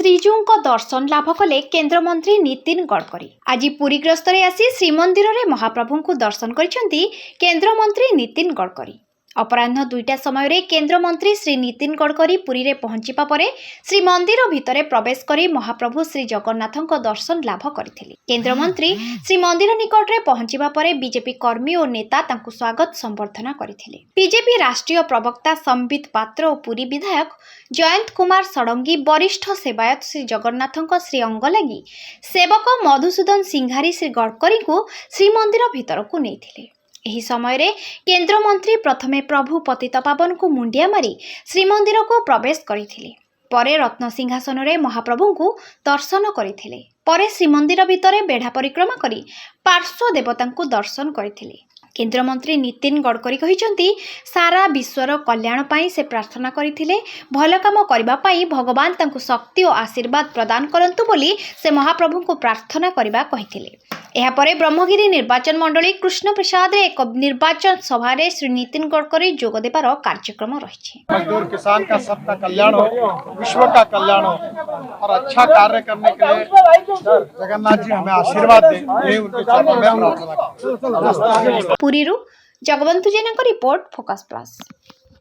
श्रीजीउଙ୍କ दर्शन लाभ कले केन्द्रमंत्री नितिन गडकरी। आज पुरी ग्रस्तरे आसी श्रीमंदिर में महाप्रभु दर्शन करिसेंती केन्द्रमंत्री नितिन गडकरी। अपराह्न 2टा समय केन्द्रमंत्री श्री नितिन गडकरी पुरी रे पहुंचिबा परे श्रीमंदिर भितरे प्रवेश करी महाप्रभु श्री जगन्नाथଙ୍କ दर्शन लाभ करथिले। केन्द्रमंत्री श्रीमंदिर निकट रे पहुंचिबा परे बीजेपी कर्मी और नेता तांकु स्वागत संबर्धना करथिले। बीजेपी राष्ट्रीय प्रवक्ता संबित पात्र और पुरी विधायक जयंत कुमार षडंगी वरिष्ठ सेवायत श्री जगन्नाथଙ୍କ श्री अंग लगी सेवक मधुसूदन सिंघारी श्री गडकरी को श्रीमंदिर भितर को नेथिले। एही समय रे केन्द्रमंत्री प्रथमे प्रभु पतितपावन को मुंडिया मारी श्रीमंदिर को प्रवेश करथिले। परे रत्न सिंहासन रे महाप्रभु को दर्शन करथिले। परे श्रीमंदिर भितरे बेढ़ा परिक्रमा करी पार्श्व देवता को दर्शन करथिले। केन्द्रमंत्री नितिन गडकरी कहिसंती सारा विश्वर कल्याण पाई से प्रार्थना करथिले। भल काम करबा पाई भगवान तांकु शक्ति और आशीर्वाद प्रदान करंतु बोली से महाप्रभु को प्रार्थना करबा कहिथिले। एहा परे ब्रह्मगिरी निर्वाचन मंडली कृष्ण प्रसाद रे एक निर्वाचन सभा रे श्री नितिन गडकरी जोग देबार कार्यक्रम रहिছে। मजदूर किसान का सबका कल्याण हो, विश्व का कल्याण हो और अच्छा कार्य करने के लिए जगन्नाथ जी हमें आशीर्वाद दें, यही उनके चरणों में प्रार्थना। पुरीरू जगवंतु जेना को रिपोर्ट फोकस प्लस।